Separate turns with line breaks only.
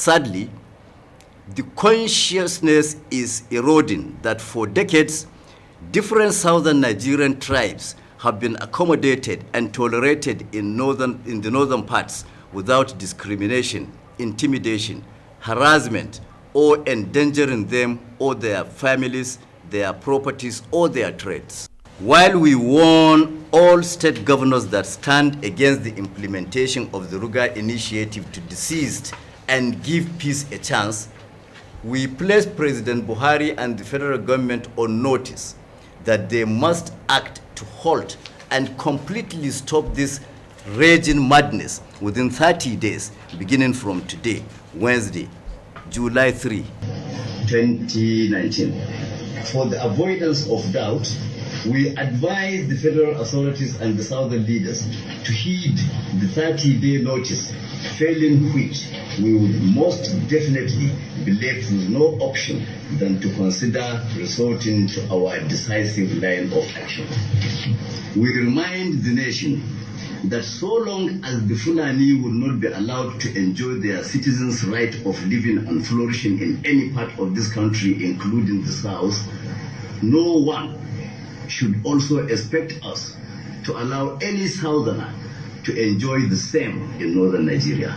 Sadly, the consciousness is eroding that for decades, different southern Nigerian tribes have been accommodated and tolerated in the northern parts without discrimination, intimidation, harassment, or endangering them or their families, their properties, or their trades. While we warn all state governors that stand against the implementation of the Ruga Initiative to desist and give peace a chance, we place President Buhari and the federal government on notice that they must act to halt and completely stop this raging madness within 30 days, beginning from today, Wednesday, July 3, 2019. For the avoidance of doubt, we advise the federal authorities and the southern leaders to heed the 30-day notice, failing which we would most definitely be left with no option than to consider resorting to our decisive line of action. We remind the nation that so long as the Fulani will not be allowed to enjoy their citizens' right of living and flourishing in any part of this country, including the South, no one should also expect us to allow any Southerner to enjoy the same in northern Nigeria.